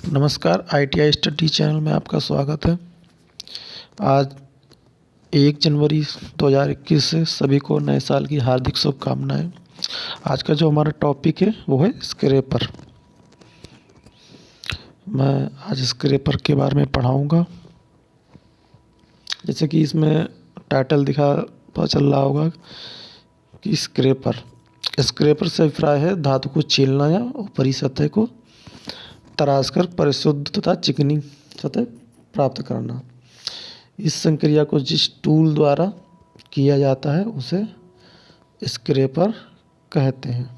नमस्कार, ITI study channel में आपका स्वागत है। आज 1 जनवरी 2021 से सभी को नए साल की हार्दिक शुभकामनाएँ। आज का जो हमारा टॉपिक है वो है स्क्रैपर। मैं आज स्क्रैपर के बारे में पढ़ाऊँगा। जैसे कि इसमें टाइटल पता चल रहा होगा कि स्क्रैपर से अभिप्राय है धातु को छीलना या ऊपरी सतह को तराश कर परिशुद्ध तथा चिकनी सतह प्राप्त करना। इस संक्रिया को जिस टूल द्वारा किया जाता है उसे स्क्रैपर कहते हैं।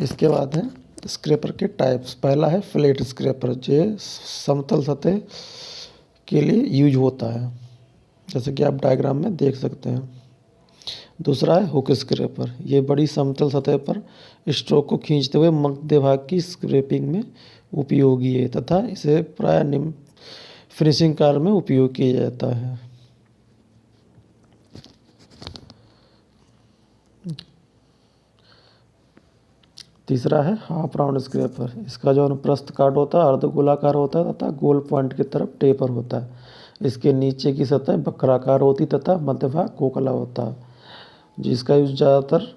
इसके बाद है स्क्रैपर के टाइप्स। पहला है फ्लैट स्क्रैपर, जो समतल सतह के लिए यूज होता है, जैसे कि आप डायग्राम में देख सकते हैं। दूसरा है हुक स्क्रैपर, ये बड़ी समतल सतह पर स्ट्रोक को खींचते हुए मध्य भाग की स्क्रैपिंग में उपयोगी है तथा इसे प्राय निम्न फिनिशिंग कार्य में उपयोग किया जाता है। तीसरा है हाफ राउंड स्क्रैपर, इसका जो अनुप्रस्थ काट होता है अर्धगोलाकार होता है तथा गोल पॉइंट की तरफ टेपर होता है। इसके नीचे की सतह वक्राकार होती तथा मध्य भाग खोखला होता है, जिसका यूज ज़्यादातर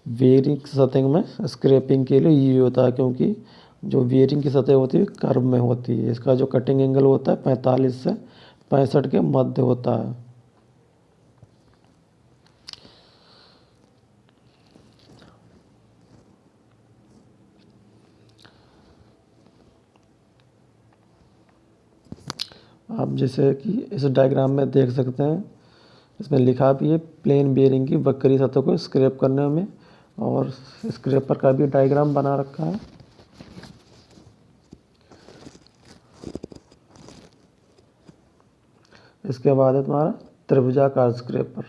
बेयरिंग सतह में स्क्रैपिंग के लिए यूज होता है, क्योंकि जो बेयरिंग की सतह होती है कर्व में होती है। इसका जो कटिंग एंगल होता है 45 से 65 के मध्य होता है। आप जैसे कि इस डायग्राम में देख सकते हैं, इसमें लिखा भी है प्लेन बेयरिंग की वक्री सतह को स्क्रैप करने में, और स्क्रैपर का भी डायग्राम बना रखा है। इसके बाद है तुम्हारा त्रिभुजाकार स्क्रैपर।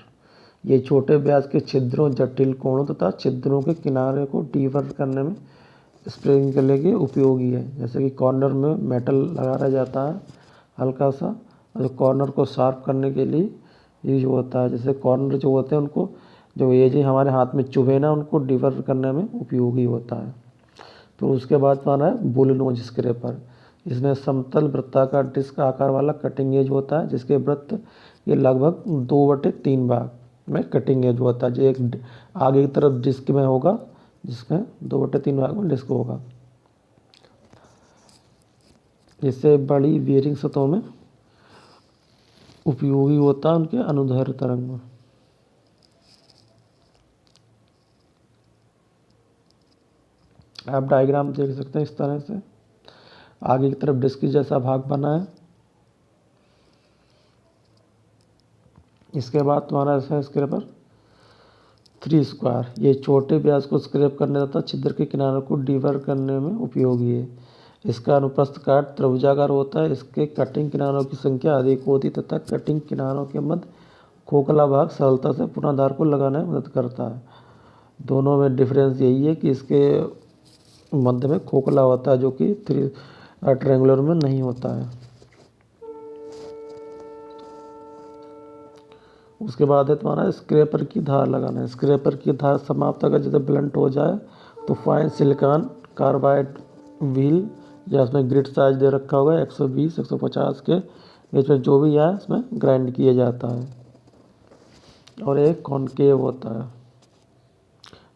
ये छोटे व्यास के छिद्रों, जटिल कोणों तथा छिद्रों के किनारे को डीवर्क करने में स्प्रेइंग के लिए उपयोगी है। जैसे कि कॉर्नर में मेटल लगाया जाता है हल्का सा, और कॉर्नर को शार्प करने के लिए यूज होता है। जैसे कॉर्नर जो होते हैं उनको जो एज हमारे हाथ में चुभे ना, उनको डिवर्क करने में उपयोगी होता है। तो उसके बाद माना है बुल नोज स्क्रैपर। इसमें समतल वृत्ताकार डिस्क आकार वाला कटिंग एज होता है, जिसके वृत्त ये लगभग 2/3 भाग में कटिंग एज होता है। जो एक आगे की तरफ डिस्क में होगा, जिसमें 2/3 भाग में डिस्क होगा। इससे बड़ी बेयरिंग सतहों में उपयोगी होता है उनके अनुदैर्ध्य तरंग में। आप डायग्राम देख सकते हैं इस तरह से, आगे की तरफ डिस्क जैसा भाग बना है। इसके बाद तुम्हारा ऐसा स्क्रैपर 3 स्क्वायर, ये छोटे व्यास को स्क्रैप करने तथा छिद्र के किनारों को डीवर्क करने में उपयोगी है। इसका अनुप्रस्थ काट त्रिभुजाकार होता है। इसके कटिंग किनारों की संख्या अधिक होती तथा कटिंग किनारों के मध्य खोखला भाग सरलता से पुनर्धार को लगाने में मदद करता है। दोनों में डिफरेंस यही है कि इसके मध्य में खोखला होता है, जो कि ट्रायंगुलर में नहीं होता है। उसके बाद है तुम्हारा स्क्रैपर की धार लगाना है। स्क्रैपर की धार समाप्त अगर जैसे ब्लंट हो जाए तो फाइन सिलिकॉन कार्बाइड व्हील, या उसमें ग्रिड साइज दे रखा होगा 120-150 के बीच में, जो भी है इसमें ग्राइंड किया जाता है। और एक कॉनकेव होता है।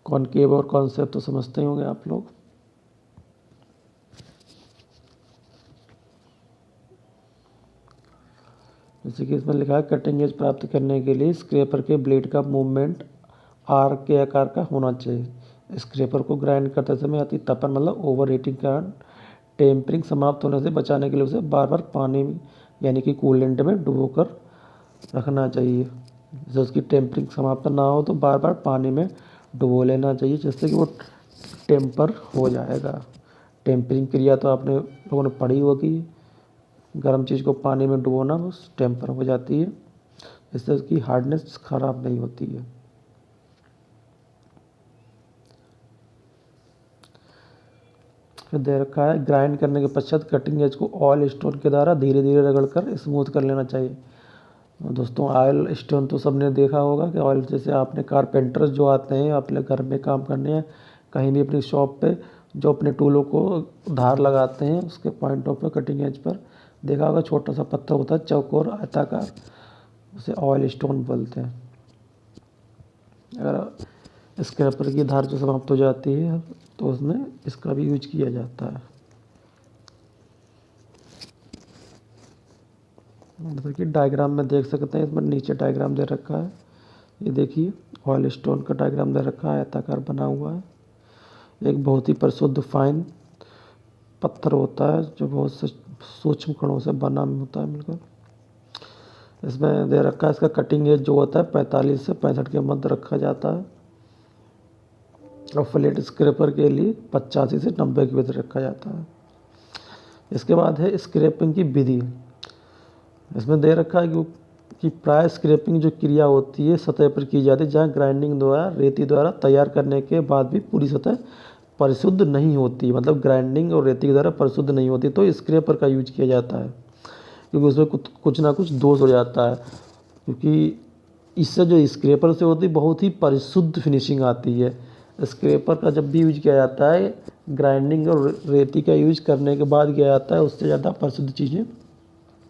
कॉनकेव और कॉन्सेप्ट तो समझते ही होंगे आप लोग। जैसे कि इसमें लिखा है कटिंग एज प्राप्त करने के लिए स्क्रैपर के ब्लेड का मूवमेंट आर्क के आकार का होना चाहिए। स्क्रैपर को ग्राइंड करते समय अति तपन मतलब ओवर हीटिंग का टेम्परिंग समाप्त होने से बचाने के लिए उसे बार बार पानी यानी कि कूलेंट में डुबोकर रखना चाहिए। जैसे उसकी टेम्परिंग समाप्त ना हो तो बार बार पानी में डुबो लेना चाहिए, जिससे कि वो टेम्पर हो जाएगा। टेम्परिंग क्रिया तो आपने लोगों ने पढ़ी होगी, गर्म चीज़ को पानी में डुबोना, वो टेम्पर हो जाती है। इससे उसकी हार्डनेस ख़राब नहीं होती है। फिर दे रखा है ग्राइंड करने के पश्चात कटिंग एज को ऑयल स्टोन के द्वारा धीरे धीरे रगड़कर स्मूथ कर लेना चाहिए। दोस्तों ऑयल स्टोन तो सबने देखा होगा कि ऑयल, जैसे आपने कारपेंटर्स जो आते हैं अपने घर में काम करने या कहीं भी अपनी शॉप पे जो अपने टूलों को धार लगाते हैं उसके पॉइंटों पर कटिंग एज पर देखा होगा, छोटा सा पत्थर होता है चौकोर आयताकार, उसे ऑयल स्टोन बोलते हैं। अगर स्क्रैपर की धार जो समाप्त हो जाती है तो उसमें इसका भी यूज किया जाता है। जैसे कि डायग्राम में देख सकते हैं, इसमें नीचे डायग्राम दे रखा है, ये देखिए ऑयल स्टोन का डायग्राम दे रखा है, आयताकार बना हुआ है। एक बहुत ही परिशुद्ध फाइन पत्थर होता है जो बहुत से सूक्ष्म कणों से बना होता है मिलकर। इसमें दे रखा है इसका कटिंग एज जो होता है 45 से 65 के मध्य रखा जाता है और फ्लैट स्क्रैपर के लिए 85 से 90 के बीच रखा जाता है। इसके बाद है स्क्रैपिंग की विधि। इसमें दे रखा है कि प्राय स्क्रैपिंग जो क्रिया होती है सतह पर की जाती है, जहाँ ग्राइंडिंग द्वारा रेती द्वारा तैयार करने के बाद भी पूरी सतह परिशुद्ध नहीं होती, मतलब ग्राइंडिंग और रेती के द्वारा परिशुद्ध नहीं होती, तो स्क्रैपर का यूज किया जाता है क्योंकि उसमें कुछ ना कुछ दोष हो जाता है। क्योंकि इससे जो स्क्रैपर से होती है बहुत ही परिशुद्ध फिनिशिंग आती है। स्क्रैपर का जब भी यूज किया जाता है ग्राइंडिंग और रेती का यूज करने के बाद किया जाता है, उससे ज़्यादा परिशुद्ध चीज़ें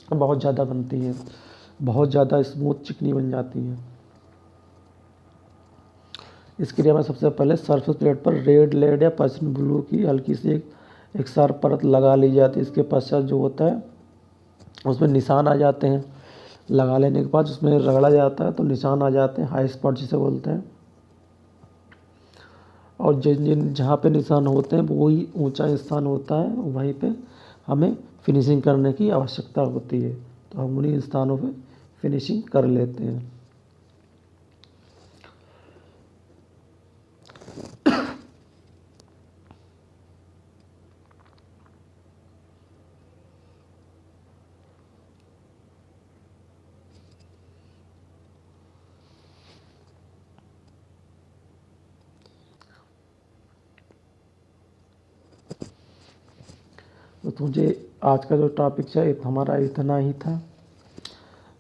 बहुत ज़्यादा बनती हैं, बहुत ज़्यादा स्मूथ चिकनी बन जाती हैं। इस क्रिया में सबसे पहले सरफेस प्लेट पर रेड लेड या पर्सियन ब्लू की हल्की सी एक सार परत लगा ली जाती है। इसके पश्चात जो होता है उसमें निशान आ जाते हैं, लगा लेने के बाद उसमें रगड़ा जाता है तो निशान आ जाते हैं, हाई स्पॉट जिसे बोलते हैं। और जिन जहाँ पे निशान होते हैं वही ऊंचा स्थान होता है, वहीं पे हमें फिनिशिंग करने की आवश्यकता होती है, तो हम उन्हीं स्थानों पे फिनिशिंग कर लेते हैं। तो मुझे आज का जो टॉपिक है हमारा इतना ही था।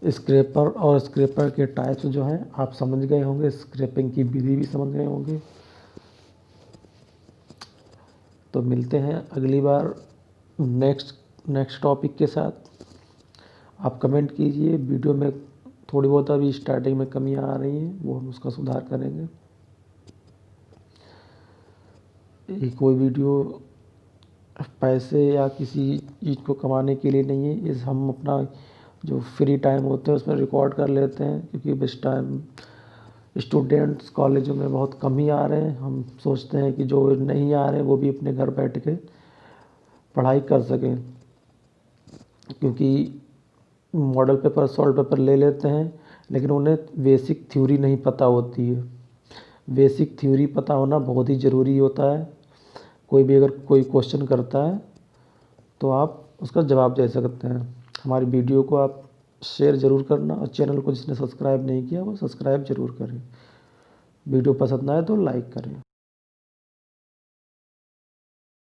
स्क्रैपर और स्क्रैपर के टाइप्स जो हैं आप समझ गए होंगे, स्क्रैपिंग की विधि भी समझ गए होंगे। तो मिलते हैं अगली बार नेक्स्ट टॉपिक के साथ। आप कमेंट कीजिए, वीडियो में थोड़ी बहुत अभी स्टार्टिंग में कमियां आ रही हैं वो हम उसका सुधार करेंगे। ये कोई वीडियो पैसे या किसी चीज़ को कमाने के लिए नहीं है, इस हम अपना जो फ्री टाइम होते हैं उसमें रिकॉर्ड कर लेते हैं, क्योंकि बेस्ट टाइम स्टूडेंट्स कॉलेजों में बहुत कम ही आ रहे हैं। हम सोचते हैं कि जो नहीं आ रहे वो भी अपने घर बैठ के पढ़ाई कर सकें, क्योंकि मॉडल पेपर सॉल्व पेपर ले लेते हैं लेकिन उन्हें बेसिक थ्योरी नहीं पता होती है। बेसिक थ्योरी पता होना बहुत ही ज़रूरी होता है। कोई भी अगर कोई क्वेश्चन करता है तो आप उसका जवाब दे सकते हैं। हमारी वीडियो को आप शेयर ज़रूर करना और चैनल को जिसने सब्सक्राइब नहीं किया वो सब्सक्राइब ज़रूर करें। वीडियो पसंद आए तो लाइक करें।